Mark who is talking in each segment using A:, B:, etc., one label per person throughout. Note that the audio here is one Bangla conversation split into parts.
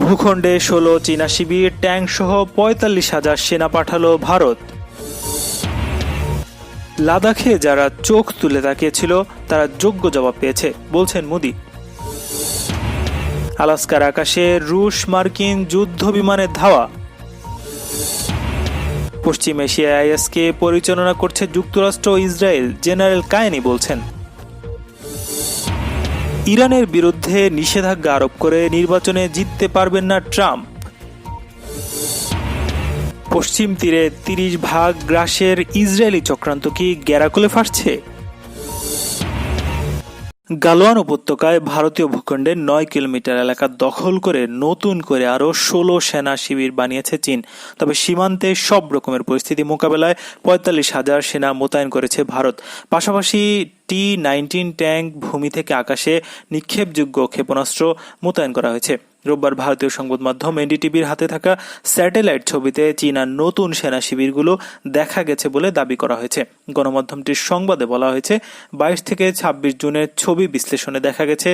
A: ভূখণ্ডে ১৬ চীনা শিবির, ট্যাঙ্ক সহ ৪৫,০০০ সেনা পাঠালো ভারত। লাদাখে যারা চোখ তুলে তাকিয়েছিল তারা যোগ্য জবাব পেয়েছে, বলছেন মোদি। আলাস্কার আকাশে রুশ মার্কিন যুদ্ধ বিমানের ধাওয়া। পশ্চিম এশিয়ায় আইএসকে পরিচালনা করছে যুক্তরাষ্ট্র ও ইসরায়েল, জেনারেল কায়েনি বলছেন। ইরানের বিরুদ্ধে নিষেধাজ্ঞা আরোপ করে নির্বাচনে জিততে পারবেন না ট্রাম্প। পশ্চিম তীরে ৩০ ভাগ গ্রাসের ইসরায়েলি চক্রান্ত কি গ্যারাকলে ফাটছে? গালওয়ান উপত্যকায় ভারতীয় ভূখণ্ডের ৯ কিলোমিটার এলাকা দখল করে নতুন করে আরও ১৬ সেনা শিবির বানিয়েছে চীন। তবে সীমান্তে সব রকমের পরিস্থিতি মোকাবেলায় ৪৫,০০০ সেনা মোতায়েন করেছে ভারত। পাশাপাশি T-19 ট্যাঙ্ক, ভূমি থেকে আকাশে নিক্ষেপযোগ্য ক্ষেপণাস্ত্র মোতায়েন করা হয়েছে। রোববার ভারতীয় সংবাদ মাধ্যম এনডিটিভির হাতে থাকা স্যাটেলাইট ছবিতে চীনার নতুন সেনা শিবিরগুলো দেখা গেছে বলে দাবি করা হয়েছে। গণমাধ্যমটির সংবাদে বলা হয়েছে, ২২ থেকে ২৬ জুনের ছবি বিশ্লেষণে দেখা গেছে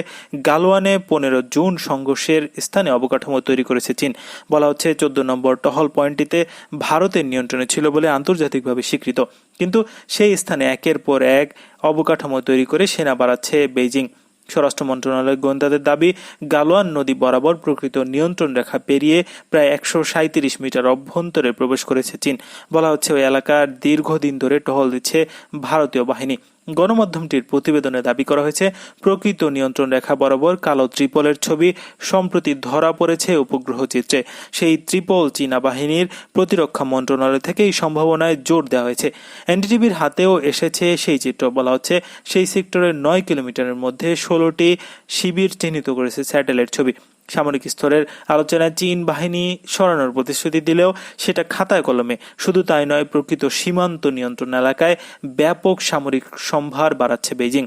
A: গালওয়ানে ১৫ জুন সংঘর্ষের স্থানে অবকাঠামো তৈরি করেছে চীন। বলা হচ্ছে ১৪ নম্বর টহল পয়েন্টটিতে ভারতের নিয়ন্ত্রণে ছিল বলে আন্তর্জাতিকভাবে স্বীকৃত, কিন্তু সেই স্থানে একের পর এক অবকাঠামো তৈরি করে সেনা বাড়াচ্ছে বেইজিং। স্বরাষ্ট্র মন্ত্রণালয়ের গোয়েন্দাদের দাবি, গালওয়ান নদী বরাবর প্রকৃত নিয়ন্ত্রণ রেখা পেরিয়ে প্রায় ১৩৭ মিটার অভ্যন্তরে প্রবেশ করেছে চীন। বলা হচ্ছে ওই এলাকার দীর্ঘদিন ধরে টহল দিচ্ছে ভারতীয় বাহিনী। গণমাধ্যমটির প্রতিবেদনে দাবি করা হয়েছে, প্রকৃত নিয়ন্ত্রণ রেখা বরাবর কালো ত্রিপলের ছবি সম্প্রতি ধরা পড়েছে উপগ্রহ চিত্রে। সেই ত্রিপল চীনা বাহিনীর প্রতিরক্ষা মন্ত্রণালয় থেকে এই সম্ভাবনায় জোর দেওয়া হয়েছে। এনডিটিভির হাতেও এসেছে সেই চিত্র। বলা হচ্ছে, সেই সেক্টরের ৯ কিলোমিটারের মধ্যে ১৬টি শিবির চিহ্নিত করেছে স্যাটেলাইট ছবি। সামরিক স্তরের আলোচনায় চীন বাহিনী সরানোর প্রতিশ্রুতি দিলেও সেটা খাতায় কলমে। শুধু তাই নয়, প্রকৃত সীমান্ত নিয়ন্ত্রণ এলাকায় ব্যাপক সামরিক সম্ভার বাড়াচ্ছে বেইজিং।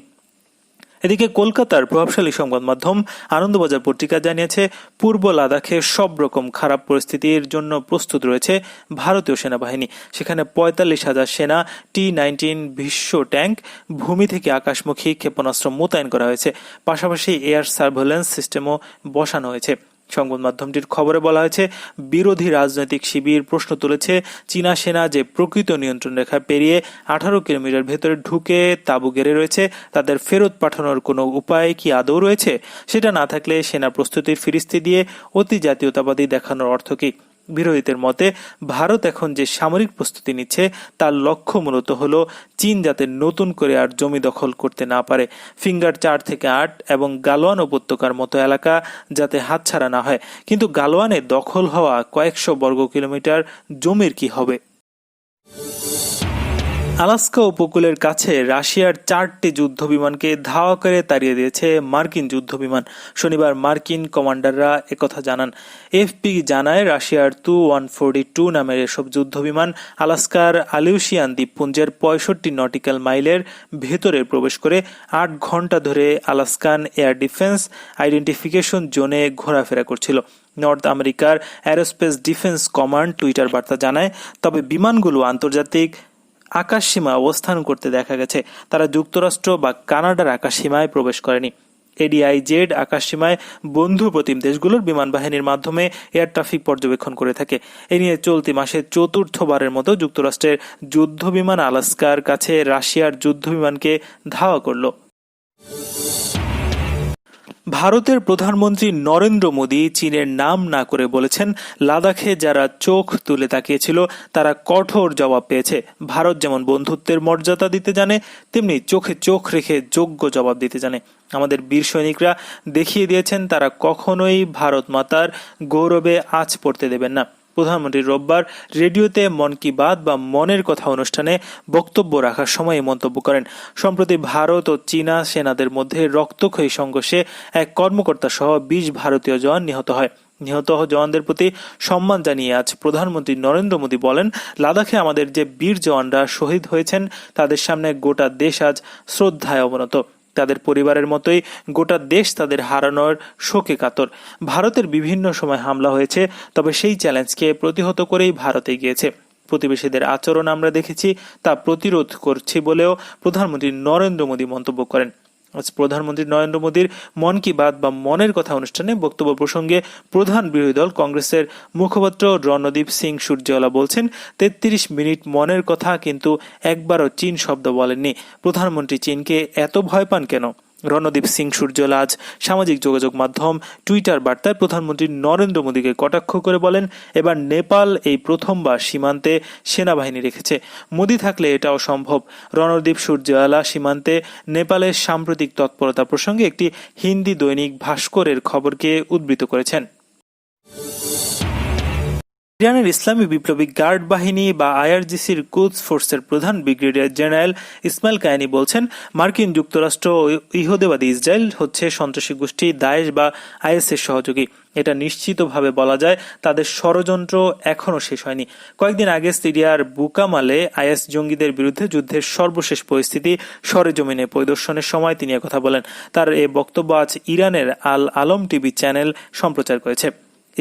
A: এদিকে কলকাতার প্রভাবশালী সংবাদ মাধ্যম আনন্দবাজার পত্রিকা জানিয়েছে, পূর্ব লাদাখে সব রকম খারাপ পরিস্থিতির জন্য প্রস্তুত রয়েছে ভারতীয় সেনাবাহিনী। সেখানে ৪৫,০০০ সেনা, T-19 ভীষ্ম ট্যাঙ্ক, ভূমি থেকে আকাশমুখী ক্ষেপণাস্ত্র মোতায়েন করা হয়েছে। পাশাপাশি এয়ার সার্ভেলেন্স সিস্টেমও বসানো হয়েছে। সংবাদ মাধ্যমটির খবরে বলা হয়েছে, বিরোধী রাজনৈতিক শিবির প্রশ্ন তুলেছে, চীনা সেনা যে প্রকৃত নিয়ন্ত্রণ রেখা পেরিয়ে ১৮ কিলোমিটার ভেতরে ঢুকে তাঁবু গেড়ে রয়েছে, তাদের ফেরত পাঠানোর কোনো উপায় কি আদৌ রয়েছে? সেটা না থাকলে সেনা প্রস্তুতির ফিরিস্তি দিয়ে অতি জাতীয়তাবাদী দেখানোর অর্থ কি? বিরোধীদের মতে, ভারত এখন যে সামরিক প্রস্তুতি নিচ্ছে তার লক্ষ্য মূলত হলো চীন যাতে নতুন করে আর জমি দখল করতে না পারে, ফিঙ্গার ৪ থেকে ৮ এবং গালওয়ান উপত্যকার মতো এলাকা যাতে হাতছাড়া না হয়। কিন্তু গালওয়ানে দখল হওয়া কয়েকশো বর্গ কিলোমিটার জমির কি হবে? আলাস্কা উপকূলের কাছে রাশিয়ার ৪টি যুদ্ধ বিমানকে ধাওয়া করে তাড়িয়ে দিয়েছে মার্কিন যুদ্ধ বিমান। শনিবার মার্কিন কমান্ডাররা একথা জানান। এফপি জানায়, রাশিয়ার তু-142 নামের এসব যুদ্ধ বিমান আলাস্কার আলিউশিয়ান দ্বীপপুঞ্জের ৬৫ নটিক্যাল মাইলের ভেতরে প্রবেশ করে ৮ ঘন্টা ধরে আলাস্কান এয়ার ডিফেন্স আইডেন্টিফিকেশন জোনে ঘোরাফেরা করছিল। নর্থ আমেরিকার অ্যারোস্পেস ডিফেন্স কমান্ড টুইটার বার্তা জানায়, তবে বিমানগুলো আন্তর্জাতিক আকাশসীমা অবস্থান করতে দেখা গেছে। তারা যুক্তরাষ্ট্র বা কানাডার আকাশসীমায় প্রবেশ করেনি। এডিআইজেড আকাশসীমায় বন্ধু প্রতিম দেশগুলোর বিমান বাহিনীর মাধ্যমে এয়ার ট্রাফিক পর্যবেক্ষণ করে থাকে। এ নিয়ে চলতি মাসে চতুর্থবারের মতো যুক্তরাষ্ট্রের যুদ্ধ বিমান আলাস্কার কাছে রাশিয়ার যুদ্ধ বিমানকে ধাওয়া করল। ভারতের প্রধানমন্ত্রী নরেন্দ্র মোদী চীনের নাম না করে বলেছেন, লাদাখে যারা চোখ তুলে তাকিয়েছিল তারা কঠোর জবাব পেয়েছে। ভারত যেমন বন্ধুত্বের মর্যাদা দিতে জানে, তেমনি চোখে চোখ রেখে যোগ্য জবাব দিতে জানে। আমাদের বীর সৈনিকরা দেখিয়ে দিয়েছেন তারা কখনোই ভারত মাতার গৌরবে আঁচ পড়তে দেবেন না। প্রধানমন্ত্রী রোববার রেডিওতে মন কি বাত বা মনের কথা অনুষ্ঠানে বক্তব্য রাখার সময় মন্তব্য করেন। সম্প্রতি ভারত ও চীনা সেনাদের মধ্যে রক্তক্ষয়ী সংঘর্ষে এক কর্মকর্তা সহ ২০ ভারতীয় জওয়ান নিহত হয়। নিহত জওয়ানদের প্রতি সম্মান জানিয়ে আজ প্রধানমন্ত্রী নরেন্দ্র মোদী বলেন, লাদাখে আমাদের যে বীর জওয়ানরা শহীদ হয়েছেন তাদের সামনে গোটা দেশ আজ শ্রদ্ধায় অবনত। তাদের পরিবারের মতোই গোটা দেশ তাদের হারানোর শোকে কাতর। ভারতের বিভিন্ন সময় হামলা হয়েছে, তবে সেই চ্যালেঞ্জকে প্রতিহত করেই ভারত এগিয়েছে। প্রতিবেশীদের আচরণ আমরা দেখেছি, তা প্রতিরোধ করছি বলেও প্রধানমন্ত্রী নরেন্দ্র মোদী মন্তব্য করেন। আজ প্রধানমন্ত্রী নরেন্দ্র মোদীর মন কি বাত বা মনের কথা অনুষ্ঠানে বক্তব্য প্রসঙ্গে প্রধান বিরোধী দল কংগ্রেসের মুখপাত্র রণদীপ সিং সুরজেওয়ালা বলছেন, 33 মিনিট মনের কথা, কিন্তু একবারও চীন শব্দ বলেননি। প্রধানমন্ত্রী চীনকে এত ভয় পান কেন? রণদীপ সিং সুরজেওয়ালা আজ সামাজিক যোগাযোগ মাধ্যম টুইটার বার্তায় প্রধানমন্ত্রী নরেন্দ্র মোদীকে কটাক্ষ করে বলেন, এবার নেপাল এই প্রথমবার সীমান্তে সেনাবাহিনী রেখেছে। মোদী থাকলে এটাও সম্ভব। রণদীপ সুরজেওয়ালা সীমান্তে নেপালের সাম্প্রতিক তৎপরতা প্রসঙ্গে একটি হিন্দি দৈনিক ভাস্করের খবরকে উদ্ধৃত করেছেন। ইরানের ইসলামী বিপ্লবী গার্ড বাহিনী বা আইআরজিসির কুদস ফোর্সের প্রধান ব্রিগেডিয়ার জেনারেল ইসমাইল কায়ানি বলছেন, মার্কিন যুক্তরাষ্ট্র ও ইহুদিবাদী ইসরায়েল হচ্ছে সন্ত্রাসী গোষ্ঠী দায়েশ বা আইএসের সহযোগী। এটা নিশ্চিতভাবে বলা যায় তাদের ষড়যন্ত্র এখনও শেষ হয়নি। কয়েকদিন আগে সিরিয়ার বুকামালে আইএস জঙ্গিদের বিরুদ্ধে যুদ্ধের সর্বশেষ পরিস্থিতি সরেজমিনে পরিদর্শনের সময় তিনি একথা বলেন। তার এ বক্তব্য আজ ইরানের আল আলম টিভি চ্যানেল সম্প্রচার করেছে।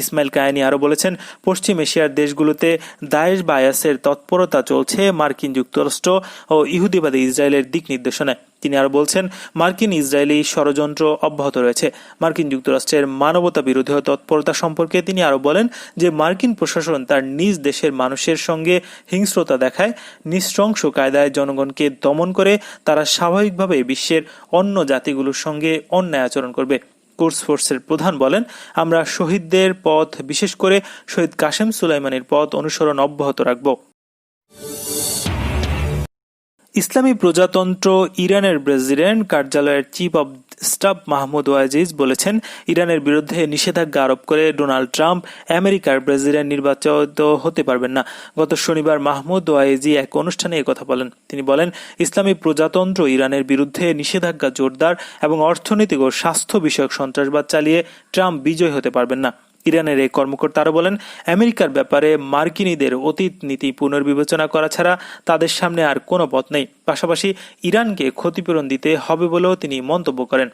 A: ইসমাইল কায়ানি আরও বলেছেন, পশ্চিম এশিয়ার দেশগুলোতে দায়েশ বা আইএসের তৎপরতা চলছে মার্কিন যুক্তরাষ্ট্র ও ইহুদিবাদী ইসরায়েলের দিক নির্দেশনায়। তিনি আরও বলছেন, মার্কিন ইসরায়েলি ষড়যন্ত্র অব্যাহত রয়েছে। মার্কিন যুক্তরাষ্ট্রের মানবতা বিরোধী তৎপরতা সম্পর্কে তিনি আরও বলেন যে মার্কিন প্রশাসন তার নিজ দেশের মানুষের সঙ্গে হিংস্রতা দেখায়, নৃশংস কায়দায় জনগণকে দমন করে তারা স্বাভাবিকভাবে বিশ্বের অন্য জাতিগুলোর সঙ্গে অন্যায় আচরণ করবে। কোর্স ফোর্সের প্রধান বলেন, আমরা শহীদদের পথ, বিশেষ করে শহীদ কাসেম সুলাইমানির পথ অনুসরণ অব্যাহত রাখব। ইসলামী প্রজাতন্ত্র ইরানের প্রেসিডেন্ট কার্যালয়ের চিফ অব স্টাফ মাহমুদ ওয়াজিজ বলেছেন, ইরানের বিরুদ্ধে নিষেধাজ্ঞা আরোপ করে ডোনাল্ড ট্রাম্প আমেরিকার প্রেসিডেন্ট নির্বাচিত হতে পারবেন না। গত শনিবার মাহমুদ ওয়াইজি এক অনুষ্ঠানে একথা বলেন। তিনি বলেন, ইসলামী প্রজাতন্ত্র ইরানের বিরুদ্ধে নিষেধাজ্ঞা জোরদার এবং অর্থনৈতিক ও স্বাস্থ্য বিষয়ক সন্ত্রাসবাদ চালিয়ে ট্রাম্প বিজয় হতে পারবেন না। ইরানের এই কর্মকর্তা আরও বলেন, আমেরিকার ব্যাপারে মার্কিনীদের অতীত নীতি পুনর্বিবেচনা করা ছাড়া তাদের সামনে আর কোনো পথ নেই। পাশাপাশি ইরানকে ক্ষতিপূরণ দিতে হবে বলেও তিনি মন্তব্য করেন।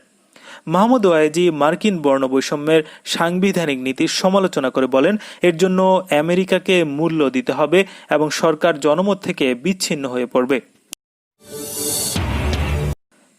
A: মাহমুদ ওয়াইজি মার্কিন বর্ণ বৈষম্যের সাংবিধানিক নীতির সমালোচনা করে বলেন, এর জন্য আমেরিকাকে মূল্য দিতে হবে এবং সরকার জনমত থেকে বিচ্ছিন্ন হয়ে পড়বে।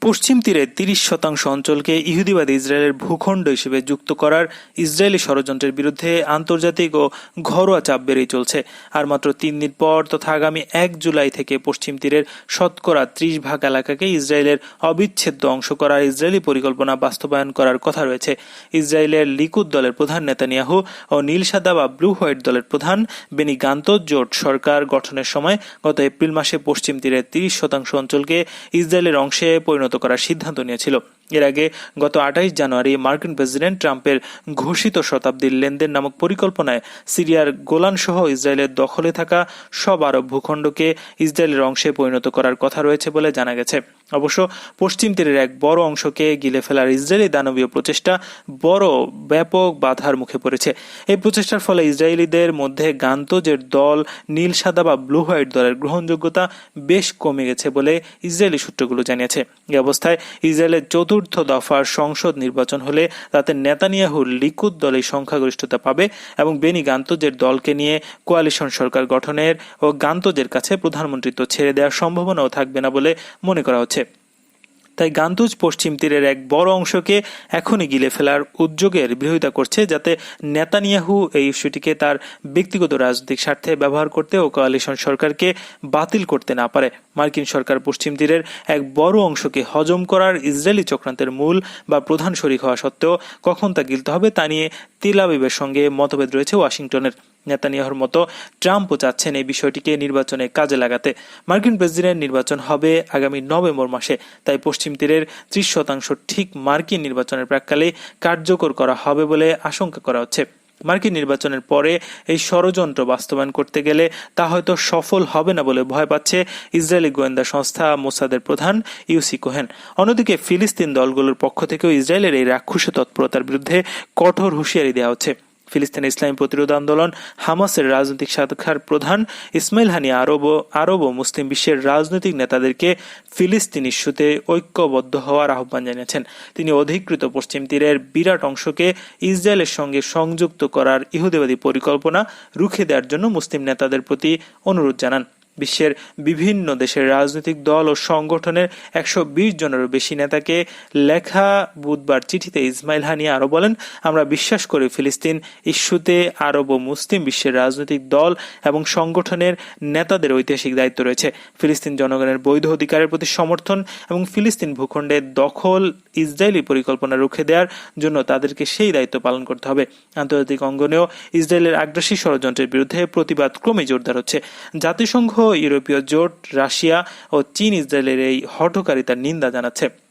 A: পশ্চিম তীরে 30% অঞ্চলকে ইহুদিবাদী ইসরায়েলের ভূখণ্ড হিসেবে যুক্ত করার ইসরায়েলি ষড়যন্ত্রের বিরুদ্ধে আন্তর্জাতিক ও ঘরোয়া চাপ বেড়েই চলছে। আর মাত্র 3 দিন পর তথা আগামী 1 জুলাই থেকে পশ্চিম তীরের শতকরা 30% এলাকাকে ইসরায়েলের অবিচ্ছেদ্য অংশ করার ইসরায়েলি পরিকল্পনা বাস্তবায়ন করার কথা রয়েছে। ইসরায়েলের লিকুদ দলের প্রধান নেতানিয়াহু ও নীল সাদা বা ব্লু হোয়াইট দলের প্রধান বেনি গান্তজ জোট সরকার গঠনের সময় গত এপ্রিল মাসে পশ্চিম তীরের 30% অঞ্চলকে ইসরায়েলের অংশে পরিণত করার সিদ্ধান্ত নিয়েছিল। এর আগে গত 28 জানুয়ারি মার্কিন প্রেসিডেন্ট ট্রাম্পের ঘোষিত শতাব্দীর লেনদেন নামক পরিকল্পনায় সিরিয়ার গোলান সহ ইসরায়েলের দখলে থাকা সব আরব ভূখণ্ডকে ইসরায়েলের অংশে পরিণত করার কথা রয়েছে বলে জানা গেছে। অবশ্য পশ্চিম তীরের এক বড় অংশকে গিলে ফেলার ইসরায়েলি দানবীয় প্রচেষ্টা বড় ব্যাপক বাধার মুখে পড়েছে। এই প্রচেষ্টার ফলে ইসরায়েলিদের মধ্যে গান্তজের দল, নীল সাদা বা ব্লু হোয়াইট দলের গ্রহণযোগ্যতা বেশ কমে গেছে বলে ইসরায়েলি সূত্রগুলো জানিয়েছে। এই অবস্থায় ইসরায়েলের চতুর্থ দফার সংসদ নির্বাচন হলে তাতে নেতানিয়াহুর লিকুদ দলের সংখ্যাগরিষ্ঠতা পাবে এবং বেনি গান্তজের দলকে নিয়ে কোয়ালিশন সরকার গঠনের ও গান্তজের কাছে প্রধানমন্ত্রিত্ব ছেড়ে দেওয়ার সম্ভাবনাও থাকবে না বলে মনে করা হচ্ছে। তাই গান্তজ পশ্চিম তীরের এক বড় অংশকে এখনই গিলে ফেলার উদ্যোগের বিরোধিতা করছে, যাতে নেতানিয়াহু এই ইস্যুটিকে তার ব্যক্তিগত রাজনৈতিক স্বার্থে ব্যবহার করতে ও কোয়ালিশন সরকারকে বাতিল করতে না পারে। মার্কিন সরকার পশ্চিম তীরের এক বড় অংশকে হজম করার ইসরায়েলি চক্রান্তের মূল বা প্রধান শরিক হওয়া সত্ত্বেও কখন তা গিলতে হবে তা নিয়ে তেল আবিবের সঙ্গে মতভেদ রয়েছে ওয়াশিংটনের। নেতানিয়াহুর মতো ট্রাম্পও চাচ্ছেন এই বিষয়টিকে নির্বাচনে কাজে লাগাতে। মার্কিন প্রেসিডেন্ট নির্বাচন হবে আগামী নভেম্বর মাসে, তাই পশ্চিম তীরের 30% ঠিক মার্কিন নির্বাচনের প্রাক্কালে কার্যকর করা হবে বলে আশঙ্কা করা হচ্ছে। মার্কিন নির্বাচনের পরে এই ষড়যন্ত্র বাস্তবায়ন করতে গেলে তা হয়তো সফল হবে না বলে ভয় পাচ্ছে ইসরায়েলি গোয়েন্দা সংস্থা মোসাদের প্রধান ইউসি কোহেন। অন্যদিকে ফিলিস্তিন দলগুলোর পক্ষ থেকেও ইসরায়েলের এই রাক্ষসী তৎপরতার বিরুদ্ধে কঠোর হুঁশিয়ারি দেওয়া হচ্ছে। ফিলিস্তিন ইসলামী প্রতিরোধ আন্দোলন হামাসের রাজনৈতিক শাখার প্রধান ইসমাইল হানিয়া আরব ও মুসলিম বিশ্বের রাজনৈতিক নেতাদেরকে ফিলিস্তিন ইস্যুতে ঐক্যবদ্ধ হওয়ার আহ্বান জানিয়েছেন। তিনি অধিকৃত পশ্চিম তীরের বিরাট অংশকে ইসরায়েলের সঙ্গে সংযুক্ত করার ইহুদিবাদী পরিকল্পনা রুখে দেওয়ার জন্য মুসলিম নেতাদের প্রতি অনুরোধ জানান। বিশ্বের বিভিন্ন দেশের রাজনৈতিক দল ও সংগঠনের 120 জনেরও বেশি নেতাকে লেখা বুধবার চিঠিতে ইসমাইল হানিয়া আরো বলেন, আমরা বিশ্বাস করি ফিলিস্তিন ইস্যুতে আরব ও মুসলিম বিশ্বের রাজনৈতিক দল এবং সংগঠনের নেতাদের ঐতিহাসিক দায়িত্ব রয়েছে। ফিলিস্তিন জনগণের বৈধ অধিকারের প্রতি সমর্থন এবং ফিলিস্তিন ভূখণ্ডের দখল ইসরায়েলি পরিকল্পনা রুখে দেওয়ার জন্য তাদেরকে সেই দায়িত্ব পালন করতে হবে। আন্তর্জাতিক অঙ্গনেও ইসরায়েলের আগ্রাসী ষড়যন্ত্রের বিরুদ্ধে প্রতিবাদ ক্রমে জোরদার হচ্ছে। জাতিসংঘ, ইউরোপীয় জোট, রাশিয়া ও চীন ইসরায়েলের এই হঠকারিতার নিন্দা জানাচ্ছে।